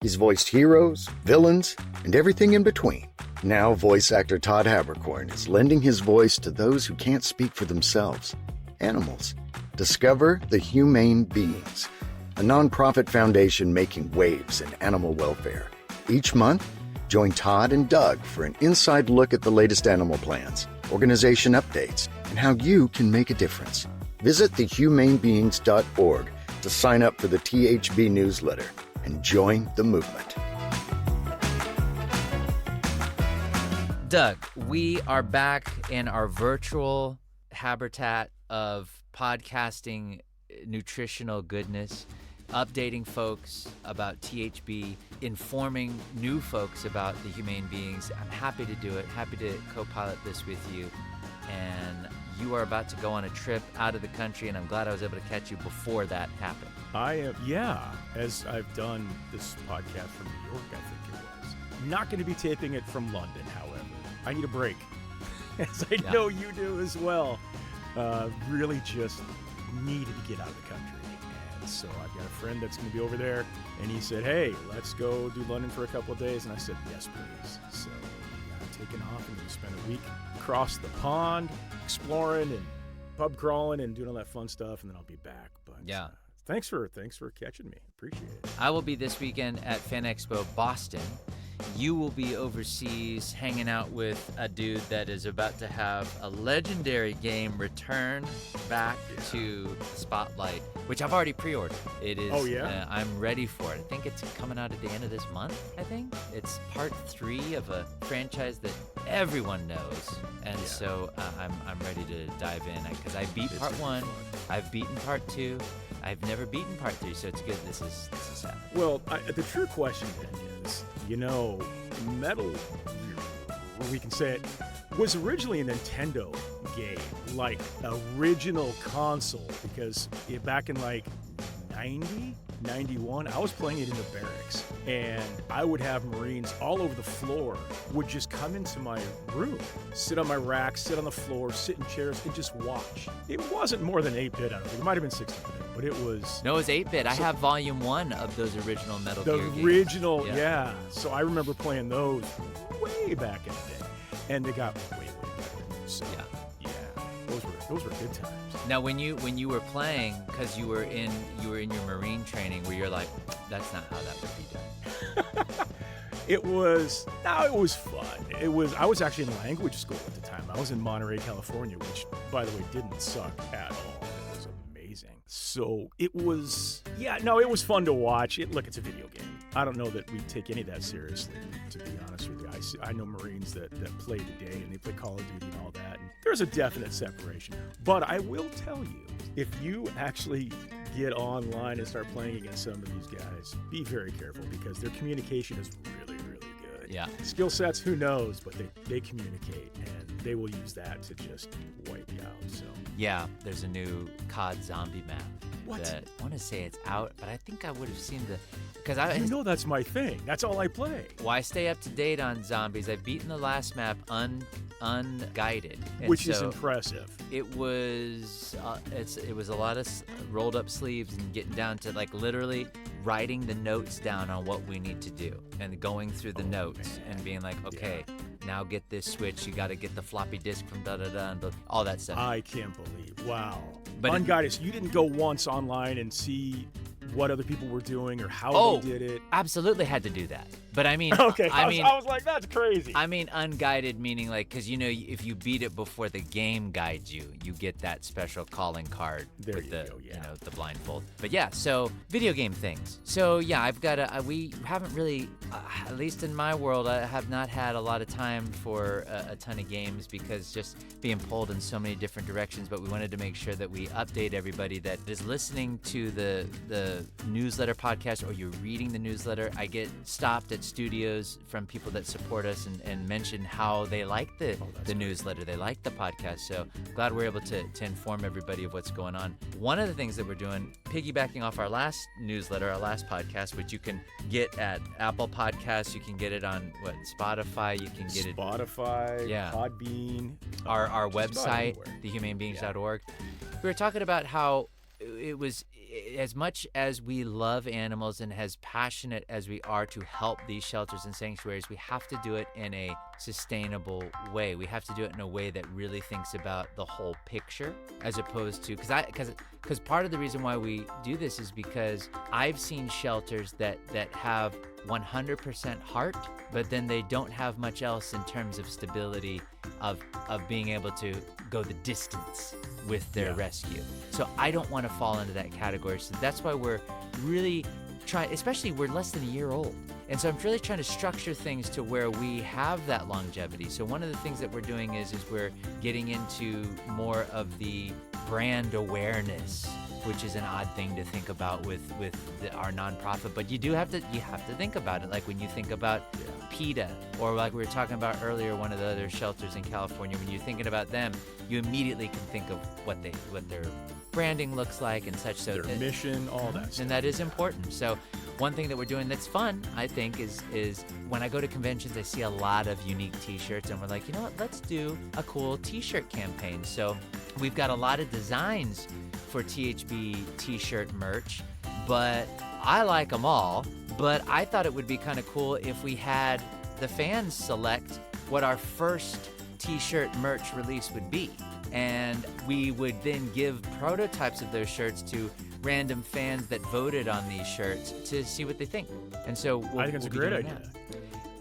He's voiced heroes, villains, and everything in between. Now, voice actor Todd Haberkorn is lending his voice to those who can't speak for themselves, animals. Discover the Humane Beings, a nonprofit foundation making waves in animal welfare. Each month, join Todd and Doug for an inside look at the latest animal plans, organization updates, and how you can make a difference. Visit thehumanebeings.org to sign up for the THB newsletter and join the movement. Doug, we are back in our virtual habitat of podcasting nutritional goodness, updating folks about THB, informing new folks about the Humane Beings. I'm happy to do it, happy to co-pilot this with you. And you are about to go on a trip out of the country, and I'm glad I was able to catch you before that happened. I am, as I've done this podcast from New York, I think it was. Not going to be taping it from London, however. I need a break, as I know you do as well. Really just needed to get out of the country. And so I've got a friend that's going to be over there, and he said, hey, let's go do London for a couple of days. And I said, yes, please. So I'm taking off and going to spend a week across the pond, exploring and pub crawling and doing all that fun stuff, and then I'll be back. But thanks for catching me. Appreciate it. I will be this weekend at Fan Expo Boston. You will be overseas hanging out with a dude that is about to have a legendary game return back to Spotlight, which I've already pre-ordered. It is. Oh, yeah? I'm ready for it. I think it's coming out at the end of this month, I think. It's part 3 of a franchise that everyone knows. And so I'm ready to dive in because I beat part 1. I've beaten part 2. I've never beaten part 3, so it's good. This is happening. Well, the true question then is, Metal, we can say it, was originally a Nintendo game, like original console, because back in like 90, 91, I was playing it in the barracks, and I would have Marines all over the floor would just come into my room, sit on my rack, sit on the floor, sit in chairs, and just watch. It wasn't more than 8-bit, I don't think. It might have been 16-bit, but it was... No, it was 8-bit. I have Volume 1 of those original Metal Gear games. The original, yeah. So I remember playing those way back in the day, and they got way better. So, those were good times. Now, when you were playing, because you were in your Marine training, where you're like, that's not how that would be done. It was fun. I was actually in language school at the time. I was in Monterey, California, which, by the way, didn't suck at all. It was amazing. So it was, it was fun to watch. Look, it's a video game. I don't know that we take any of that seriously, to be honest with you. I know Marines that play today, and they play Call of Duty and all that, and there's a definite separation. But I will tell you, if you actually get online and start playing against some of these guys, be very careful, because their communication is really, really good. Yeah. Skill sets, who knows, but they communicate, and they will use that to just wipe you out. So yeah, there's a new COD zombie map. What? I want to say it's out, but I think I would have seen because that's my thing. That's all I play. Well, I stay up to date on zombies. I've beaten the last map unguided, which is impressive. It was it was a lot of rolled up sleeves and getting down to like literally writing the notes down on what we need to do and going through the notes and being like, okay, now get this switch. You got to get the floppy disk from da-da-da and all that stuff. I can't believe. Wow. But unguided. So you didn't go once online and see what other people were doing or how they did it? Absolutely had to do that. But I mean, I was like, that's crazy. I mean, unguided meaning like, because if you beat it before the game guides you, you get that special calling card with the blindfold. But so video game things. So I've got we haven't really, at least in my world, I have not had a lot of time for a ton of games because just being pulled in so many different directions. But we wanted to make sure that we update everybody that is listening to the newsletter podcast or you're reading the newsletter. I get stopped at studios from people that support us and mention how they like the newsletter, they like the podcast. So glad we're able to inform everybody of what's going on. One of the things that we're doing, piggybacking off our last newsletter, our last podcast, which you can get at Apple Podcasts, you can get it on Spotify, you can get it Spotify, Podbean, our website, thehumanebeings.org. We were talking about how as much as we love animals and as passionate as we are to help these shelters and sanctuaries, we have to do it in a sustainable way. We have to do it in a way that really thinks about the whole picture, as opposed to, because part of the reason why we do this is because I've seen shelters that have 100% heart, but then they don't have much else in terms of stability of being able to go the distance with their rescue. So I don't want to fall into that category. So that's why we're really trying, especially we're less than a year old. And so I'm really trying to structure things to where we have that longevity. So one of the things that we're doing is we're getting into more of the brand awareness, which is an odd thing to think about with our nonprofit, but you have to think about it. Like when you think about PETA, or like we were talking about earlier, one of the other shelters in California, when you're thinking about them, you immediately can think of what their branding looks like and such. So their mission, all that stuff. And that is important. So one thing that we're doing that's fun, I think, is when I go to conventions, I see a lot of unique t-shirts, and we're like, you know what, let's do a cool t-shirt campaign. So we've got a lot of designs for THB t-shirt merch, but I like them all. But I thought it would be kind of cool if we had the fans select what our first t-shirt merch release would be. And we would then give prototypes of those shirts to random fans that voted on these shirts to see what they think. And so I think it's a great idea.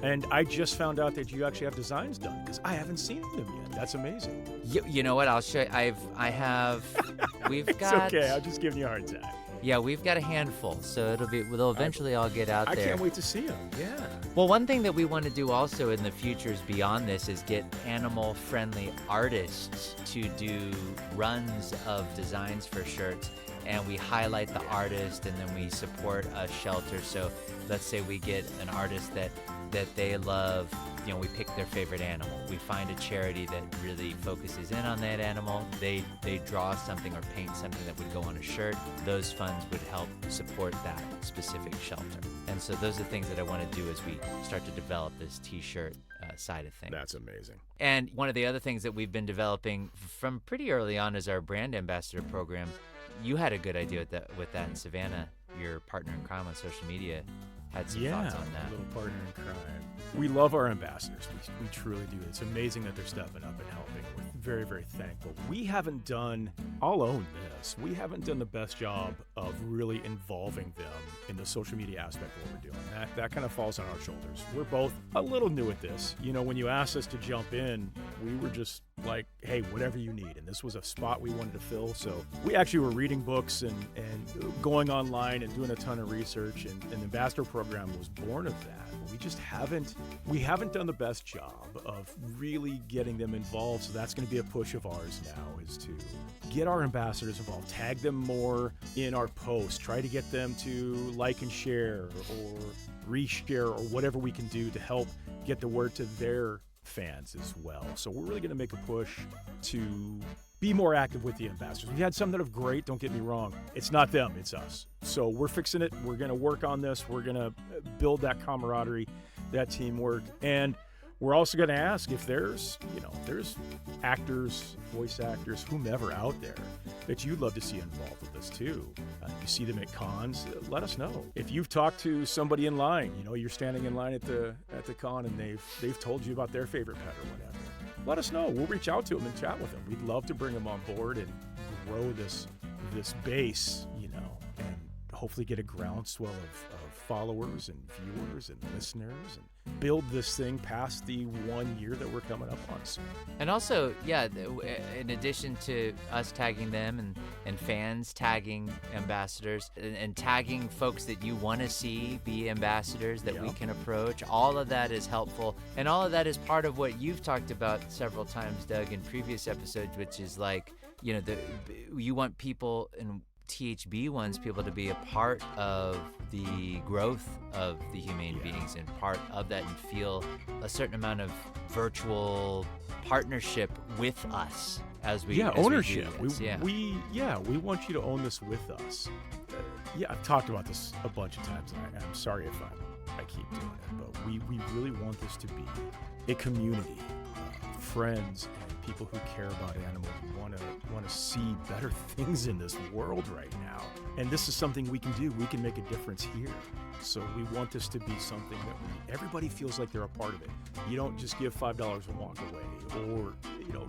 And I just found out that you actually have designs done, because I haven't seen them yet. That's amazing. You know what? I'll show you. We've got. It's okay. I'm just giving you a hard time. Yeah, we've got a handful, so they'll eventually all get out there. I can't wait to see them. Yeah. Well, one thing that we want to do also in the futures beyond this is get animal-friendly artists to do runs of designs for shirts, and we highlight the artist, and then we support a shelter. So let's say we get an artist that they love. You know, we pick their favorite animal. We find a charity that really focuses in on that animal. They draw something or paint something that would go on a shirt. Those funds would help support that specific shelter. And so those are things that I want to do as we start to develop this t-shirt side of things. That's amazing. And one of the other things that we've been developing from pretty early on is our brand ambassador program. You had a good idea with that in Savannah. Your partner in crime on social media had some thoughts on that. Yeah, little partner in crime. We love our ambassadors. We truly do. It's amazing that they're stepping up and helping. We're very, very thankful. We haven't done, I'll own this, we haven't done the best job of really involving them in the social media aspect of what we're doing. That kind of falls on our shoulders. We're both a little new at this. You know, when you asked us to jump in, we were just like, hey, whatever you need. And this was a spot we wanted to fill. So we actually were reading books and going online and doing a ton of research. And the ambassador program was born of that. We just haven't done the best job of really getting them involved. So that's going to be a push of ours now, is to get our ambassadors involved, tag them more in our posts, try to get them to like and share or reshare or whatever we can do to help get the word to their fans as well. So we're really going to make a push to be more active with the ambassadors. We had some that are great, don't get me wrong. It's not them, it's us. So we're fixing it. We're going to work on this. We're going to build that camaraderie, that teamwork. And we're also going to ask if there's actors, voice actors, whomever out there that you'd love to see involved with this too. You see them at cons, let us know. If you've talked to somebody in line, you're standing in line at the con and they've told you about their favorite pet or whatever, let us know. We'll reach out to them and chat with them. We'd love to bring them on board and grow this base, and hopefully get a groundswell of followers and viewers and listeners and build this thing past the 1 year that we're coming up on soon. And also, in addition to us tagging them and fans tagging ambassadors and tagging folks that you want to see be ambassadors that we can approach, all of that is helpful. And all of that is part of what you've talked about several times, Doug, in previous episodes, which is like, you want people and THB wants people to be a part of the growth of the Humane Beings and part of that and feel a certain amount of virtual partnership with us as we ownership. We do this. We want you to own this with us. I've talked about this a bunch of times, and I'm sorry if I keep doing it, but we really want this to be a community friends and people who care about animals want to see better things in this world right now. And this is something we can do. We can make a difference here. So we want this to be something that everybody feels like they're a part of it. You don't just give $5 and walk away, or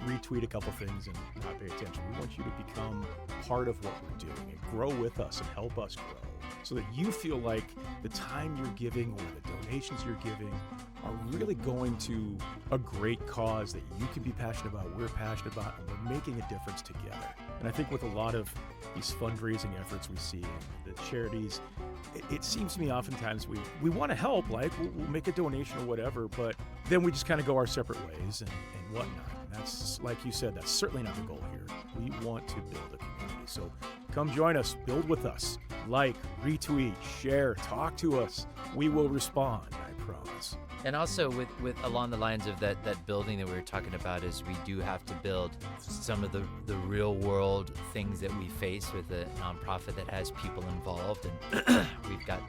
retweet a couple things and not pay attention. We want you to become part of what we're doing and grow with us and help us grow, so that you feel like the time you're giving or the donations you're giving are really going to a great cause that you can be passionate about, we're passionate about, and we're making a difference together. And I think with a lot of these fundraising efforts we see, the charities, it seems to me oftentimes we want to help, like we'll make a donation or whatever, but then we just kind of go our separate ways and whatnot. And that's, like you said, that's certainly not the goal here. We want to build a community. So come join us, build with us, like, retweet, share, talk to us. We will respond, I promise. And also with along the lines of that building that we were talking about, is we do have to build some of the real world things that we face with a nonprofit that has people involved, and we've got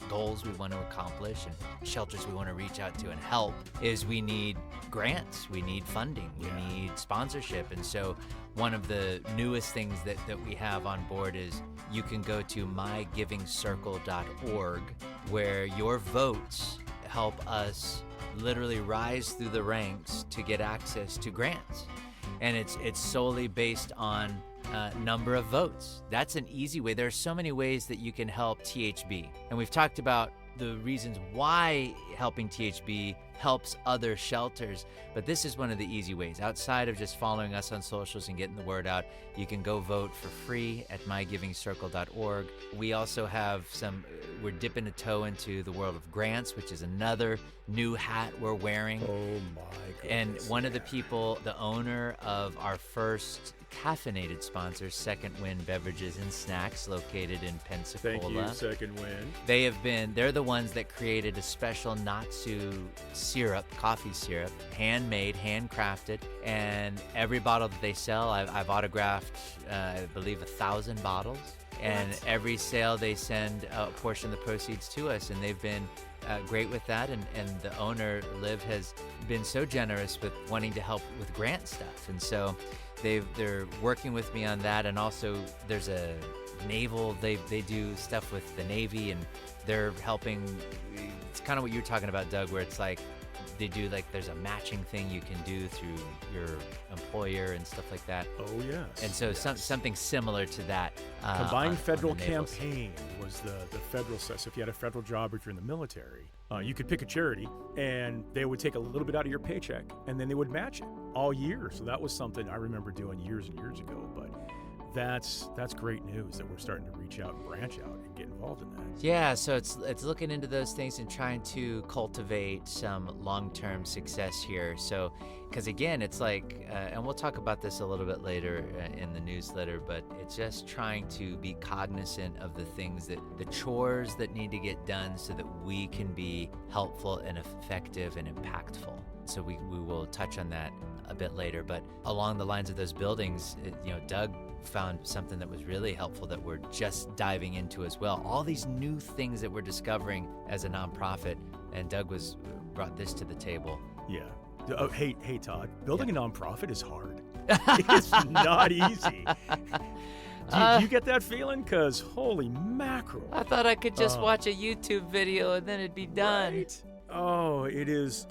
goals we want to accomplish and shelters we want to reach out to and help. Is we need grants, we need funding, we need sponsorship. And so one of the newest things that we have on board is you can go to mygivingcircle.org, where your votes help us literally rise through the ranks to get access to grants. And it's solely based on number of votes. That's an easy way. There are so many ways that you can help THB. And we've talked about the reasons why helping THB helps other shelters, but this is one of the easy ways. Outside of just following us on socials and getting the word out, you can go vote for free at mygivingcircle.org. We also have we're dipping a toe into the world of grants, which is another new hat we're wearing. Oh my goodness. And one of the people, the owner of our first caffeinated sponsor, Second Wind Beverages and Snacks, located in Pensacola. Thank you, Second Wind. They're the ones that created a special Natsu syrup, coffee syrup, handmade, handcrafted, and every bottle that they sell, I've autographed, I believe, 1,000 bottles. And every sale they send a portion of the proceeds to us, and they've been great with that. And the owner, Liv, has been so generous with wanting to help with grant stuff. And so they're working with me on that. And also there's a naval, they do stuff with the Navy, and they're helping. It's kind of what you're talking about, Doug, where it's like they do, like, there's a matching thing you can do through your employer and stuff like that. Oh, yes. And so something similar to that. Combined Federal Campaign was the federal set. So if you had a federal job or if you're in the military, you could pick a charity, and they would take a little bit out of your paycheck, and then they would match it all year. So that was something I remember doing years and years ago. But that's great news that we're starting to reach out and branch out and get involved in that. Yeah, so it's looking into those things and trying to cultivate some long-term success here. So, because again, it's like, and we'll talk about this a little bit later in the newsletter, but it's just trying to be cognizant of the things the chores that need to get done so that we can be helpful and effective and impactful. So we will touch on that a bit later. But along the lines of those buildings, Doug found something that was really helpful that we're just diving into as well. All these new things that we're discovering as a nonprofit, and Doug brought this to the table. Yeah. Hey, Todd, building a nonprofit is hard. It's not easy. Do you get that feeling? Because holy mackerel. I thought I could just watch a YouTube video and then it'd be done. Right? Oh, it is.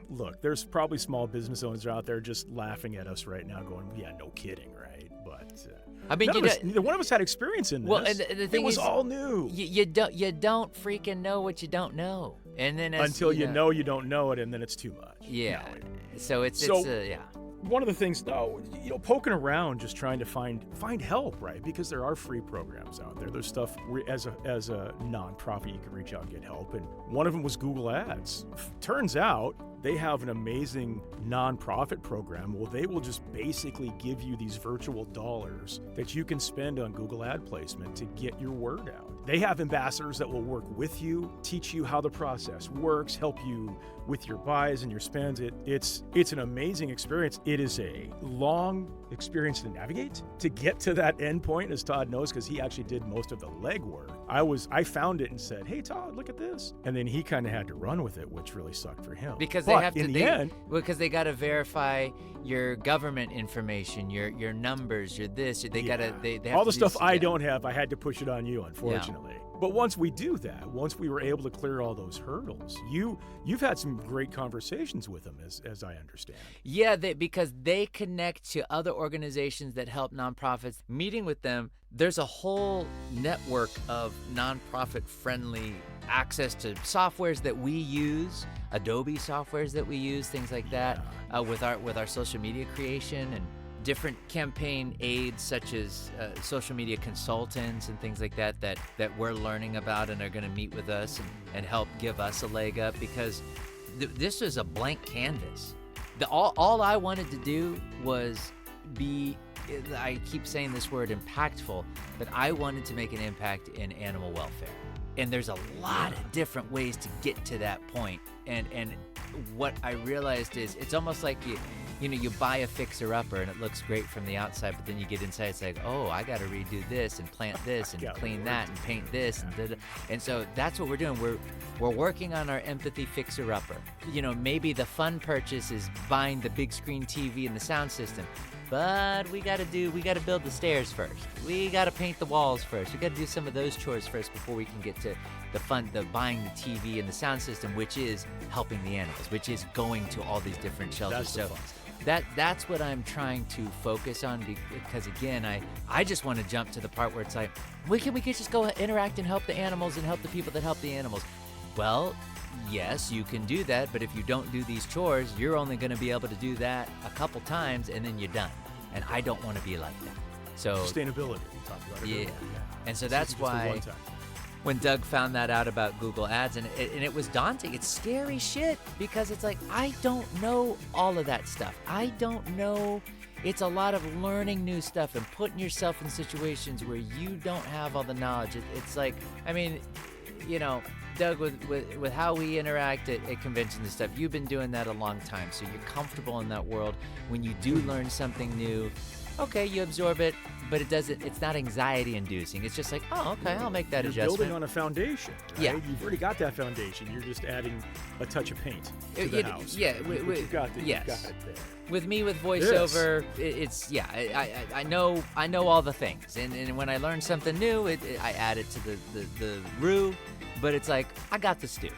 Look, there's probably small business owners out there just laughing at us right now going, yeah, no kidding, right? But I mean, neither one of us had experience in this. Well, and the thing it was all new. You don't freaking know what you don't know. And then until you know you don't know it, and then it's too much. Yeah. No, so it's one of the things, poking around, just trying to find help, right? Because there are free programs out there. There's stuff as a nonprofit you can reach out and get help. And one of them was Google Ads. Turns out they have an amazing nonprofit program. Well, they will just basically give you these virtual dollars that you can spend on Google ad placement to get your word out. They have ambassadors that will work with you, teach you how the process works, help you with your buys and your spends. It's an amazing experience. It is a long experience to navigate to get to that end point, as Todd knows, because he actually did most of the legwork. I found it and said, "Hey Todd, look at this," and then he kind of had to run with it, which really sucked for him. Because but they in the end, because they got to verify your government information, your numbers, your this. They got to they have all the to stuff I yeah. don't have, I had to push it on you, unfortunately. But once we do that, once we were able to clear all those hurdles, you've had some great conversations with them, as I understand. Yeah, because they connect to other organizations that help nonprofits. Meeting with them, there's a whole network of nonprofit-friendly access to softwares that we use, Adobe softwares that we use, things like that, with our social media creation and different campaign aids such as social media consultants and things like that we're learning about and are going to meet with us and help give us a leg up, because this is a blank canvas. All I wanted to do was be, I keep saying this word, impactful, but I wanted to make an impact in animal welfare. And there's a lot of different ways to get to that point. And what I realized is it's almost like you buy a fixer-upper and it looks great from the outside, but then you get inside, it's like, oh, I got to redo this and plant this and clean that and paint this. And so that's what we're doing. We're working on our empathy fixer-upper. Maybe the fun purchase is buying the big screen TV and the sound system. But we got to build the stairs first. We got to paint the walls first. We got to do some of those chores first before we can get to the buying the TV and the sound system, which is helping the animals, which is going to all these different shelters. That's what I'm trying to focus on, because again, I just want to jump to the part where it's like, we could just go interact and help the animals and help the people that help the animals. Well, yes, you can do that, but if you don't do these chores, you're only going to be able to do that a couple times and then you're done. And I don't want to be like that. So sustainability, we talked about it earlier. And so that's why when Doug found that out about Google Ads, and it was daunting. It's scary shit, because it's like, I don't know all of that stuff. I don't know. It's a lot of learning new stuff and putting yourself in situations where you don't have all the knowledge. It's like, I mean, Doug, with how we interact at conventions and stuff, you've been doing that a long time, so you're comfortable in that world. When you do learn something new, okay, you absorb it, but it's not anxiety inducing. It's just like, oh, okay, I'll make that adjustment. You're building on a foundation, right? Yeah. You've already got that foundation. You're just adding a touch of paint to the house. Yeah. You've got it there. With me, with voiceover, I know all the things. And when I learn something new, I add it to the roux. But it's like, I got the stew.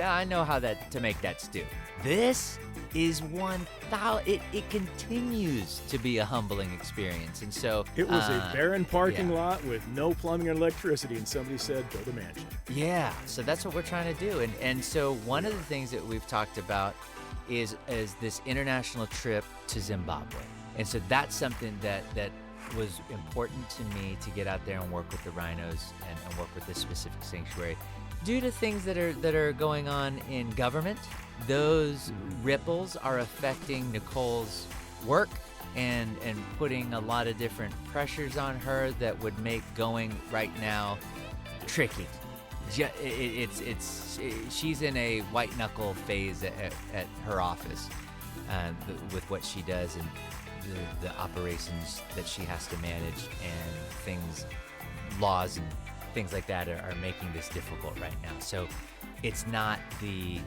I know how to make that stew. This is 1,000. It continues to be a humbling experience, and so it was a barren parking lot with no plumbing and electricity, and somebody said, build a mansion. Yeah, so that's what we're trying to do, and so one of the things that we've talked about is this international trip to Zimbabwe, and so that's something that was important to me, to get out there and work with the rhinos and work with this specific sanctuary. Due to things that are going on in government, those ripples are affecting Nicole's work and putting a lot of different pressures on her that would make going right now tricky. She's in a white knuckle phase at her office with what she does and the operations that she has to manage, and laws and things like that are making this difficult right now. So it's not the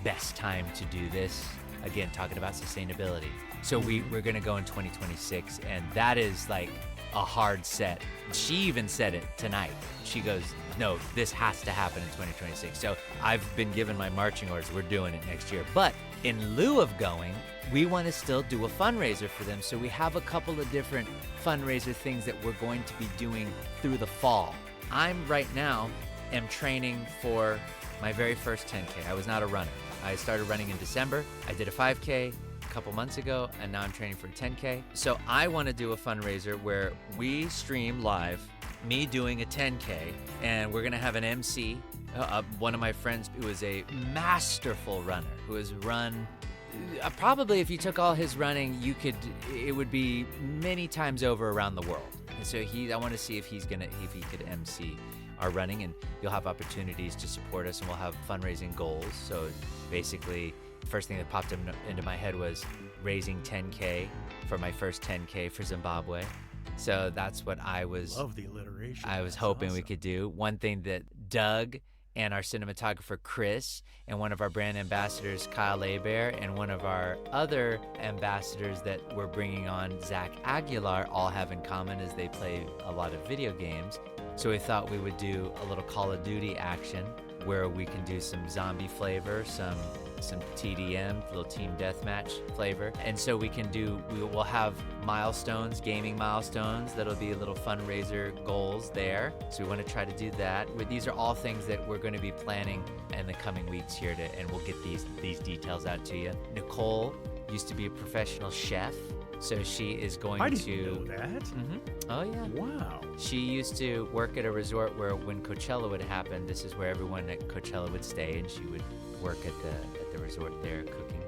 best time to do this. Again, talking about sustainability. So we're going to go in 2026, and that is like a hard set. She even said it tonight. She goes, no, this has to happen in 2026. So I've been given my marching orders. We're doing it next year. But in lieu of going, we want to still do a fundraiser for them. So we have a couple of different fundraiser things that we're going to be doing through the fall. I'm right now am training for my very first 10K. I was not a runner. I started running in December. I did a 5K a couple months ago, and now I'm training for a 10K. So I want to do a fundraiser where we stream live me doing a 10K, and we're going to have an MC. One of my friends who is a masterful runner, who has run probably, if you took all his running, it would be many times over around the world. And so I want to see if he could MC our running, and you'll have opportunities to support us, and we'll have fundraising goals. So basically, the first thing that popped into my head was raising 10K for my first 10K for Zimbabwe. So that's what I was. Love the alliteration. I was That's hoping we awesome. could do. One thing that Doug and our cinematographer Chris and one of our brand ambassadors Kyle Abear and one of our other ambassadors that we're bringing on, Zach Aguilar, all have in common is they play a lot of video games. So we thought we would do a little Call of Duty action where we can do some zombie flavor, some TDM, little team deathmatch flavor. And so we will have milestones, gaming milestones, that'll be little fundraiser goals there. So we want to try to do that. These are all things that we're going to be planning in the coming weeks here, and we'll get these details out to you. Nicole used to be a professional chef, so she is going I to... didn't know that. Mm-hmm. Oh, yeah. Wow. She used to work at a resort where when Coachella would happen, this is where everyone at Coachella would stay, and she would work at the resort there cooking.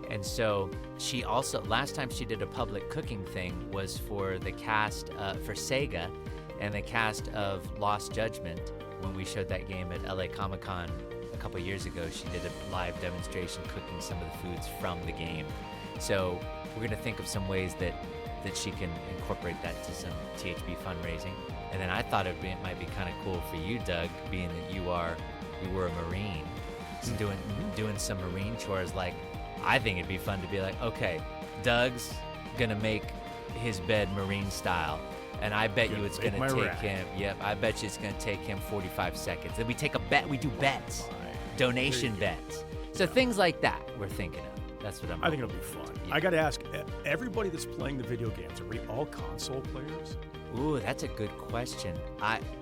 And so she also, last time she did a public cooking thing was for the cast for Sega and the cast of Lost Judgment. When we showed that game at LA Comic-Con a couple years ago, she did a live demonstration cooking some of the foods from the game. So we're going to think of some ways that she can incorporate that to some THB fundraising. And then I thought it might be kind of cool for you, Doug, being that you were a Marine, so doing some Marine chores. Like, I think it'd be fun to be like, okay, Doug's gonna make his bed Marine style, and I bet you it's gonna take him. Yep, I bet you it's gonna take him 45 seconds. Then we take a bet. We do bets, donation bets. So things like that we're thinking of. That's what I think it'll be fun. Yeah. I got to ask, everybody that's playing the video games, are we all console players? Ooh, that's a good question.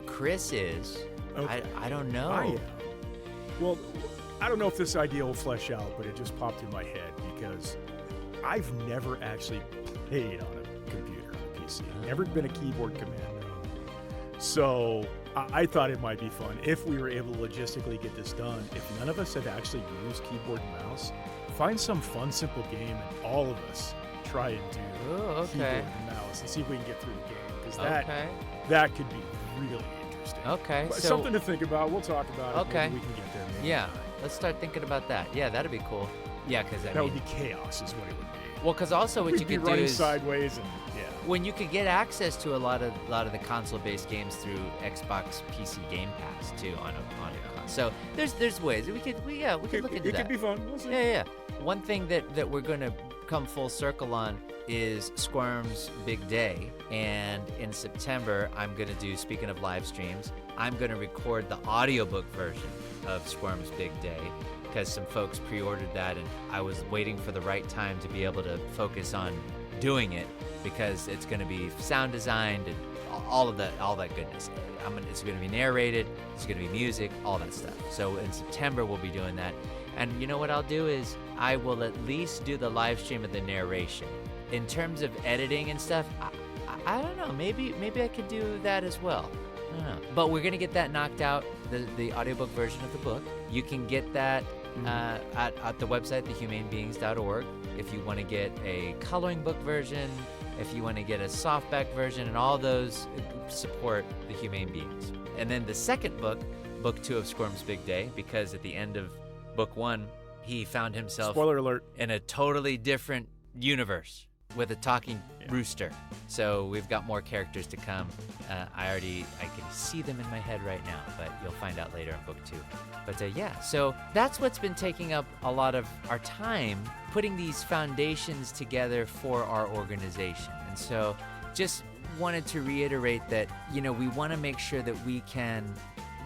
Chris is. Okay. I don't know. I am. Well, I don't know if this idea will flesh out, but it just popped in my head because I've never actually played on a computer, on a PC. Never been a keyboard commando. So I thought it might be fun if we were able to logistically get this done. If none of us have actually used keyboard and mouse, find some fun, simple game and all of us try and do keyboard and mouse and see if we can get through the game. Because that could be really interesting. Okay. But so, something to think about. We'll talk about it. Okay. Maybe we can get there. Maybe yeah. not. Let's start thinking about that. Yeah, that'd be cool. Yeah, because that would be chaos, is what it would be. Well, because also what We'd you be could do running is sideways and when you could get access to a lot of the console-based games through Xbox PC Game Pass too on a console. So there's ways we could look into that. It could be fun. We'll see. Yeah. One thing that we're going to come full circle on is Squirm's Big Day, and in September I'm going to do, speaking of live streams, I'm going to record the audiobook version of Squirm's Big Day because some folks pre-ordered that, and I was waiting for the right time to be able to focus on doing it because it's going to be sound designed and all that goodness. It's going to be narrated, it's going to be music, all that stuff. So in September we'll be doing that. And you know what I'll do is I will at least do the live stream of the narration. In terms of editing and stuff, I don't know. Maybe I could do that as well. I don't know. But we're going to get that knocked out, the audiobook version of the book. You can get that at the website, thehumanebeings.org. If you want to get a coloring book version, if you want to get a softback version, and all those support the Humane Beings. And then the second book, Book 2 of Squirm's Big Day, because at the end of Book 1, he found himself, spoiler alert, in a totally different universe with a talking rooster. So we've got more characters to come. I can see them in my head right now, but you'll find out later in Book 2. But so that's what's been taking up a lot of our time, putting these foundations together for our organization. And so just wanted to reiterate that, we want to make sure that we can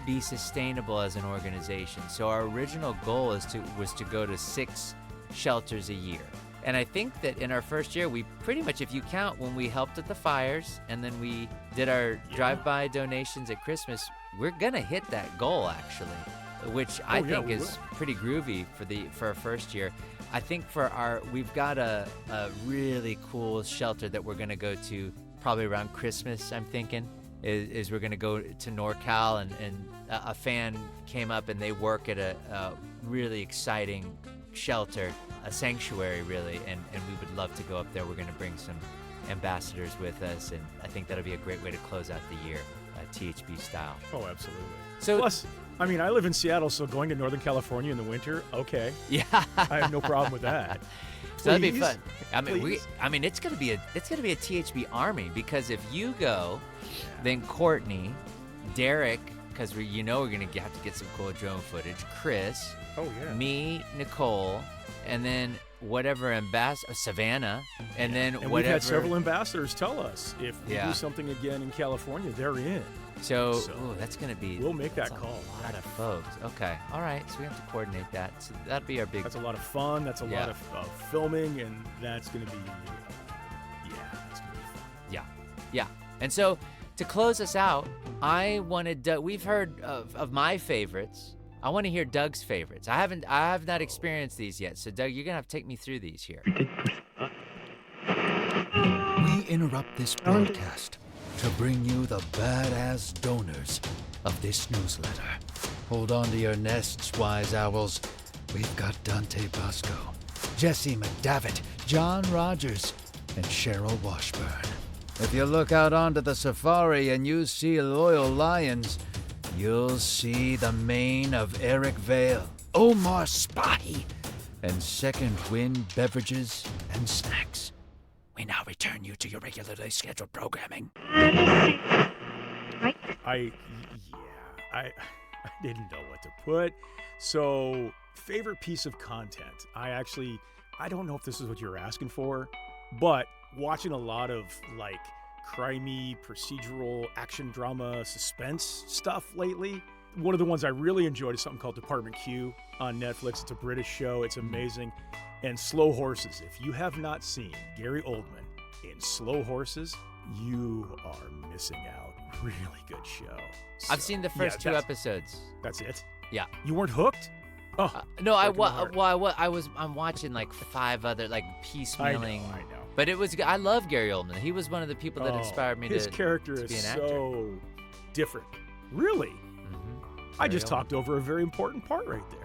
be sustainable as an organization. So our original goal was to go to 6 shelters a year. And I think that in our first year, we pretty much, if you count when we helped at the fires and then we did our drive-by donations at Christmas, we're gonna hit that goal actually, which I think is pretty groovy for our first year. I think we've got a really cool shelter that we're gonna go to probably around Christmas. I'm thinking is we're gonna go to NorCal and a fan came up and they work at a really exciting shelter, a sanctuary really, and we would love to go up there. We're going to bring some ambassadors with us, and I think that'll be a great way to close out the year, THB style. Oh, absolutely. So plus I mean, I live in Seattle, so going to Northern California in the winter, okay. Yeah. I have no problem with that. So that'd be Please? fun. Please? It's gonna be a THB army, because if you go, then Courtney, Derek, because we're gonna have to get some cool drone footage. Chris, me, Nicole, and then whatever ambassador, Savannah, and then and whatever. We've had several ambassadors tell us if we do something again in California, they're in. So that's gonna be. We'll make that call. A lot of folks. Okay. All right. So we have to coordinate that. So that'd be our big. That's a lot of fun. That's a lot of filming, and that's gonna be. That's gonna be fun. Yeah. And so to close us out, I wanted. We've heard of my favorites. I want to hear Doug's favorites. I have not experienced these yet. So Doug, you're gonna have to take me through these here. We interrupt this broadcast to bring you the badass donors of this newsletter. Hold on to your nests, wise owls. We've got Dante Bosco, Jesse McDavitt, John Rogers, and Cheryl Washburn. If you look out onto the safari and you see loyal lions, you'll see the mane of Eric Vale, Omar Spahi, and Second Wind beverages and snacks. We now return you to your regularly scheduled programming. I didn't know what to put. So, favorite piece of content. I don't know if this is what you're asking for, but watching a lot of like crimey, procedural, action drama, suspense stuff lately. One of the ones I really enjoyed is something called Department Q on Netflix. It's a British show. It's amazing. And Slow Horses. If you have not seen Gary Oldman in Slow Horses, you are missing out. Really good show. I've seen the first 2 episodes. That's it? Yeah. You weren't hooked? Oh, no, I'm watching like 5 other like piecemealing. I know. But I love Gary Oldman. He was one of the people that inspired me his character to be is an actor. so different. Really? Mm-hmm. I just talked over a very important part right there.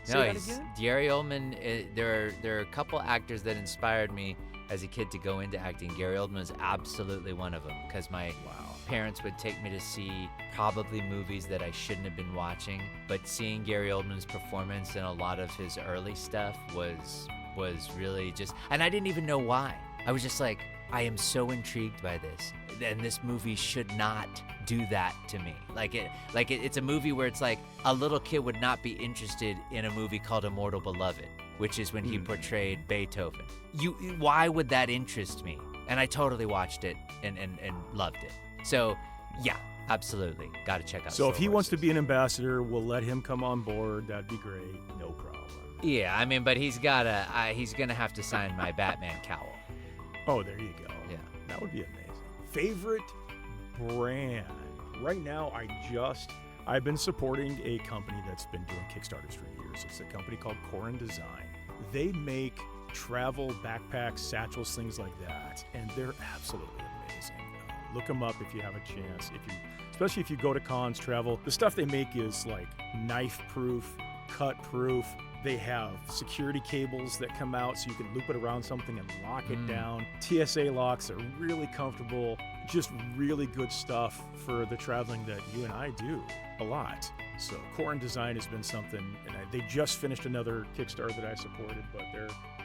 Say that again? Gary Oldman. There are a couple actors that inspired me as a kid to go into acting. Gary Oldman is absolutely one of them, because my parents would take me to see probably movies that I shouldn't have been watching, but seeing Gary Oldman's performance in a lot of his early stuff was really just, and I didn't even know why. I was just like, I am so intrigued by this, and this movie should not do that to me. It's a movie where it's like a little kid would not be interested in a movie called Immortal Beloved, which is when he portrayed Beethoven. Why would that interest me? And I totally watched it and loved it. So, yeah, absolutely, got to check out. So if he wants to be an ambassador, we'll let him come on board. That'd be great. No problem. Yeah, I mean, but he's gonna have to sign my Batman cowl. Oh, there you go. Yeah, that would be amazing. Favorite brand right now? I've been supporting a company that's been doing Kickstarters for years. It's a company called Corin Design. They make travel backpacks, satchels, things like that, and they're absolutely amazing. Look them up if you have a chance. Especially if you go to cons, travel. The stuff they make is like knife-proof, cut-proof. They have security cables that come out so you can loop it around something and lock it down. TSA locks are really comfortable. Just really good stuff for the traveling that you and I do a lot. So Corin Design has been something, and they just finished another Kickstarter that I supported, but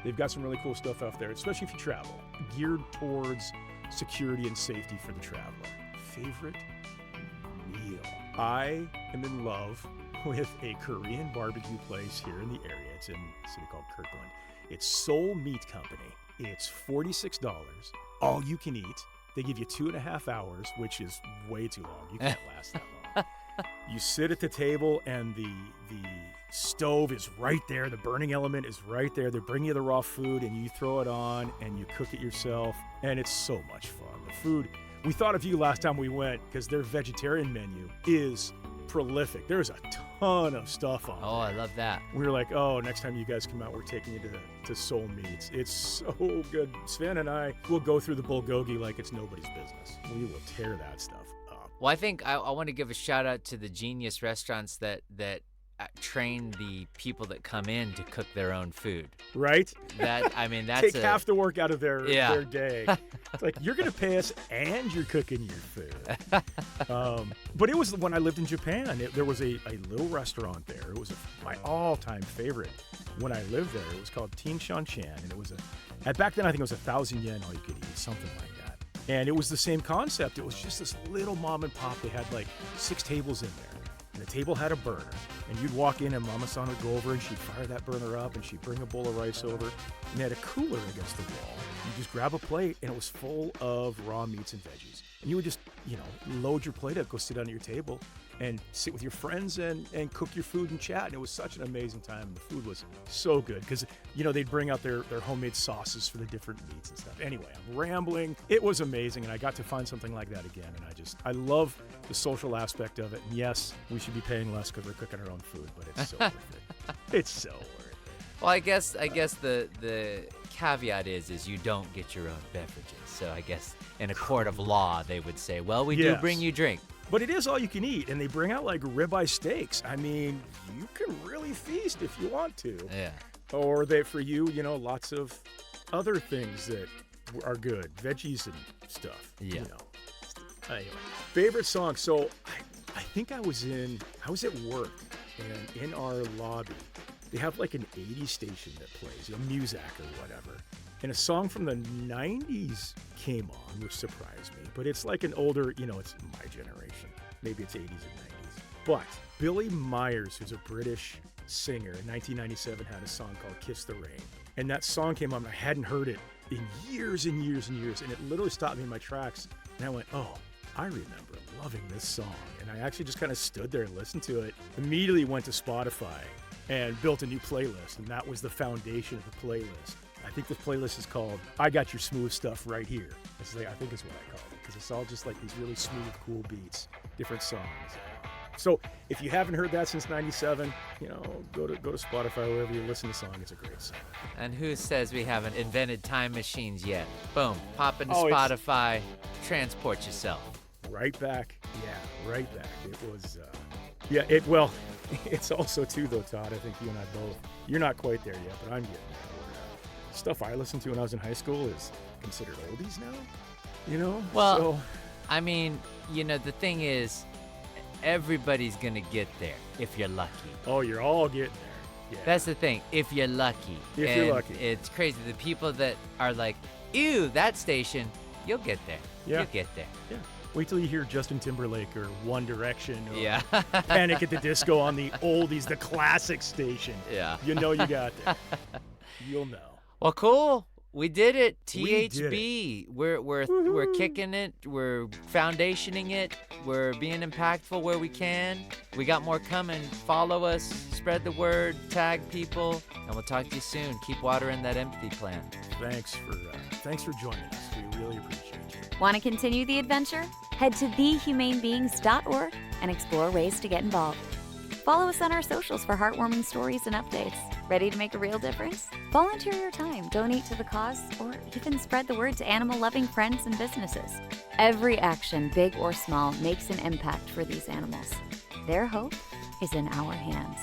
they've got some really cool stuff out there, especially if you travel, geared towards security and safety for the traveler. Favorite meal? I am in love with a Korean barbecue place here in the area. It's in a city called Kirkland. It's Seoul Meat Company. It's $46, all you can eat. They give you 2.5 hours, which is way too long. You can't last that long. You sit at the table and the stove is right there. The burning element is right there. They bring you the raw food and you throw it on and you cook it yourself. And it's so much fun. The food, we thought of you last time we went because their vegetarian menu is prolific. There's a ton of stuff on I love that. We were like, next time you guys come out, we're taking you to Seoul Meats. It's so good. Sven and I will go through the bulgogi like it's nobody's business. We will tear that stuff up. Well, I think I want to give a shout out to the genius restaurants that train the people that come in to cook their own food. Right? That's take half the work out of their day. It's like, you're going to pay us and you're cooking your food. But it was when I lived in Japan. There was a little restaurant there. It was my all-time favorite when I lived there. It was called Tin Shan Chan, and it was back then I think it was 1,000 yen all you could eat, something like that. And it was the same concept. It was just this little mom and pop. They had like 6 tables in there. And the table had a burner, and you'd walk in and Mama-san would go over and she'd fire that burner up and she'd bring a bowl of rice over, and they had a cooler against the wall. You just grab a plate and it was full of raw meats and veggies. And you would just, load your plate up, go sit down at your table and sit with your friends and cook your food and chat. And it was such an amazing time. The food was so good because, they'd bring out their homemade sauces for the different meats and stuff. Anyway, I'm rambling. It was amazing, and I got to find something like that again. And I love the social aspect of it. And yes, we should be paying less because we're cooking our own food, but it's so worth it. It's so worth it. Well, I guess the caveat is you don't get your own beverages. So I guess in a court of law, they would say, well, we do bring you drink. But it is all you can eat, and they bring out like ribeye steaks. I mean, you can really feast if you want to. Yeah. Or for you, lots of other things that are good, veggies and stuff. Yeah. Anyway, favorite song. So I think I was at work, and in our lobby, they have like an 80s station that plays, Muzak or whatever. And a song from the 90s came on, which surprised me. But it's like an older, it's my generation. Maybe it's 80s and 90s. But Billy Myers, who's a British singer, in 1997 had a song called Kiss the Rain. And that song came on, and I hadn't heard it in years and years and years. And it literally stopped me in my tracks. And I went, oh, I remember loving this song. And I actually just kind of stood there and listened to it. Immediately went to Spotify and built a new playlist. And that was the foundation of the playlist. I think the playlist is called I Got Your Smooth Stuff Right Here. I think is what I called it, because it's all just like these really smooth, cool beats, different songs. So if you haven't heard that since 97, go to Spotify, wherever you listen to a song. It's a great song. And who says we haven't invented time machines yet? Boom, pop into Spotify, transport yourself. Right back. Yeah, right back. It was, it's also too, though, Todd, I think you and I both, you're not quite there yet, but I'm getting there. Stuff I listened to when I was in high school is considered oldies now, Well, so. I mean, the thing is, everybody's going to get there if you're lucky. Oh, you're all getting there. Yeah. That's the thing, if you're lucky. You're lucky. It's crazy. The people that are like, ew, that station, you'll get there. Yeah. You'll get there. Yeah. Wait till you hear Justin Timberlake or One Direction or Yeah. Panic at the Disco on the oldies, the classic station. Yeah. You got there. You'll know. Well, cool. We did it. We THB. did it. We're kicking it. We're foundationing it. We're being impactful where we can. We got more coming. Follow us. Spread the word. Tag people. And we'll talk to you soon. Keep watering that empathy plant. Thanks for joining us. We really appreciate you. Want to continue the adventure? Head to thehumanebeings.org and explore ways to get involved. Follow us on our socials for heartwarming stories and updates. Ready to make a real difference? Volunteer your time, donate to the cause, or even spread the word to animal-loving friends and businesses. Every action, big or small, makes an impact for these animals. Their hope is in our hands.